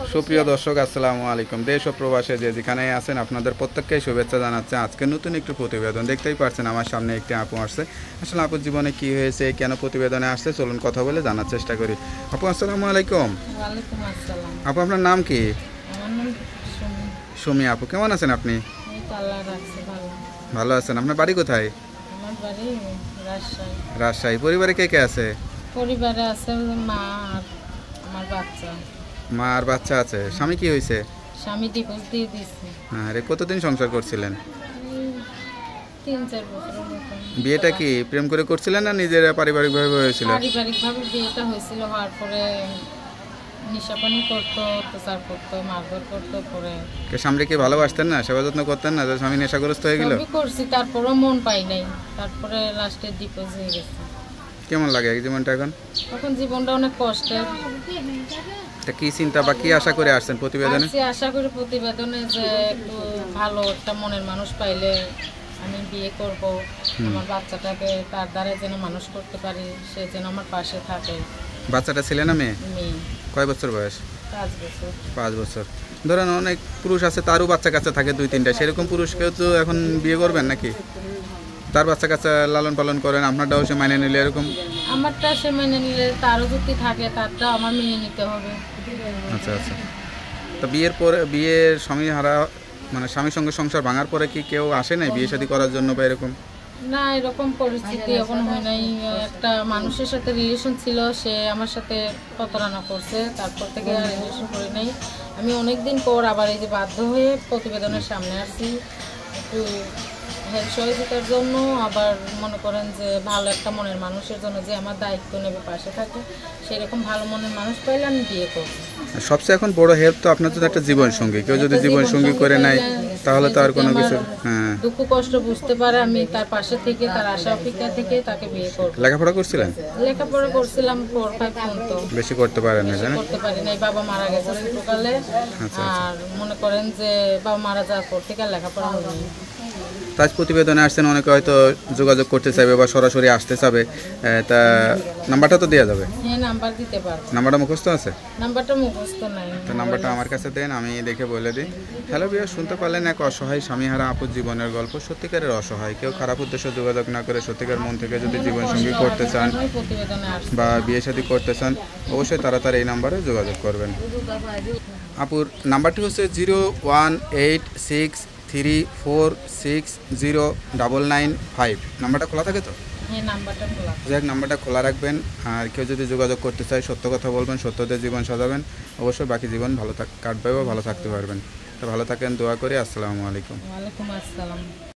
সুপ্রিয় দর্শক আসসালামু আলাইকুম। দেশ ও প্রবাসে যে যেখানে আছেন আপনাদের প্রত্যেককেই শুভেচ্ছা জানাচ্ছে। আজকে নতুন একটু প্রতিবেদন দেখতেই পাচ্ছেন, আমার সামনে একটি আপু আসছে। আসলে আপুর জীবনে কি হয়েছে, কেন প্রতিবেদনে আসছে, চলুন কথা বলে জানার চেষ্টা করি। আপু আসসালামু আলাইকুম। ওয়ালাইকুম আসসালাম। আপু আপনার নাম কি? আমার নাম সুমি। সুমি আপু, কেমন আছেন আপনি? এই তো আল্লাহ রাখছে ভালো। ভালো আছেন। আপনার বাড়ি কোথায়? আমার বাড়ি রাজশাহী। রাজশাহী। পরিবারে কে কে আছে? পরিবারে আছে মা আর আমার বাচ্চা। মা আর বাচ্চা আছে। স্বামী কি হয়েছে? স্বামী ডিভোর্স দিয়ে দিয়েছে। আরে কতদিন সংসার করছিলেন? এই 3-4 বছরের মতো। বিয়েটা কি প্রেম করে করছিলেন না নিজের পারিবারিকভাবে হয়েছিল? পারিবারিকভাবে বিয়েটা হয়েছিল, হওয়ার পরে নেশাপানি করতো, অত্যাচার করতো, মারধর করতো। পরে স্বামীকে কি ভালোবাসতেন না, সেবা যত্ন করতেন না, যে স্বামী নেশাগ্রস্ত হয়ে গেল? সবই করছি, তারপরেও মন পাই নাই। তারপরে লাস্টে ডিভোর্স হয়ে গেছে। কেমন লাগে এই জীবনটা এখন? এখন জীবনটা অনেক কষ্টের। তা কি চিন্তা বা কি আশা করে আসছেন প্রতিবেদনে? আশা করি প্রতিবেদনে যে একটু ভালো একটা মনের মানুষ পাইলে আমি বিয়ে করব, আমার বাচ্চাটাকে তার দ্বারা যেন মানুষ করতে পারি, সে যেন আমার পাশে থাকে। বাচ্চাটা ছেলে না মেয়ে? মেয়ে। কয় বছর বয়স? 5 বছর। 5 বছর। ধরেন অনেক পুরুষ আছে তারও বাচ্চা কাচ্চা থাকে 2-3টা, সেরকম পুরুষকেও তো এখন বিয়ে করবেন নাকি? তার বাচ্চা কাচ্চা লালন পালন করেন, আপনারটাও সে মাইনে নিলে এরকম? আমারটা সে মেনে নিলে, তারও যদি থাকে তারটা আমার মেনে নিতে হবে। আচ্ছা আচ্ছা। তো বিয়ের পরে, বিয়ের স্বামী হারা মানে স্বামীর সঙ্গে সংসার ভাঙার পরে কি কেউ আসে নাই বিয়ে শাদী করার জন্য বা এরকম? না, এরকম পরিস্থিতি এখন হয় নাই। একটা মানুষের সাথে রিলেশন ছিল, সে আমার সাথে প্রতারণা করছে, তারপর থেকে আর রিলেশন করি নাই। আমি অনেক দিন পর আবার এই যে বাধ্য হয়ে প্রতিবেদনের সামনে আসছি একটু হেল্প সহযোগিতার জন্য। আবার মনে করেন যে ভালো একটা মনের মানুষের জন্য, যে আমার দায়িত্ব নেবে, পাশে থাকে, সেরকম ভালো মনের মানুষ পাইলে আমি বিয়ে করবো। সবচেয়ে এখন বড় হেল্প তো আপনার জন্য একটা জীবন সঙ্গী। কেউ যদি জীবন সঙ্গী করে নেয় তাহলে তো আর কোনো কিছু। হ্যাঁ, দুঃখ কষ্ট বুঝতে পারে, আমি তার পাশে থেকে, তার আশা অপেক্ষা থেকে তাকে বিয়ে করব। লেখাপড়া করছিলেন? লেখাপড়া করছিলাম 4-5 পর্যন্ত। বেশি করতে পারেন না, জানেন? করতে পারি নাই, বাবা মারা গেছে ছোটকালে। আর মনে করেন যে বাবা মারা যাওয়ার পর থেকে লেখাপড়া হয়নি। তাজ প্রতিবেদনে আসছেন, অনেকে হয়তো যোগাযোগ করতে চাইবে বা সরাসরি আসতে চাবে, তা নাম্বারটা তো দেওয়া যাবে? হ্যাঁ, নাম্বার দিতে পারবো। নাম্বারটা মুখস্থ আছে? নাম্বারটা মুখস্থ নাই। তো নাম্বারটা আমার কাছে দেন, আমি দেখে বলে দিই। হ্যালো ভিউয়ার, শুনতে পারলেন এক অসহায় স্বামীহারা আপুর জীবনের গল্প। সত্যিকারের অসহায়। কেউ খারাপ উদ্দেশ্যে যোগাযোগ না করে সত্যিকার মন থেকে যদি জীবনসঙ্গী করতে চান বা বিয়ে শাদী করতে চান, অবশ্যই তাড়াতাড়ি এই নাম্বারে যোগাযোগ করবেন। আপুর নাম্বারটি হচ্ছে 01863460995। নাম্বারটা খোলা থাকে তো? হ্যাঁ, নাম্বারটা খোলা। যাক, নাম্বারটা খোলা রাখবেন। আর কেউ যদি যোগাযোগ করতে চায়, সত্য কথা বলবেন, সত্যতে জীবন সাজাবেন, অবশ্যই বাকি জীবন ভালো কাটবে বা ভালো থাকতে পারবেন। তো ভালো থাকেন, দোয়া করি। আসসালামু আলাইকুম। ওয়ালাইকুম আসসালাম।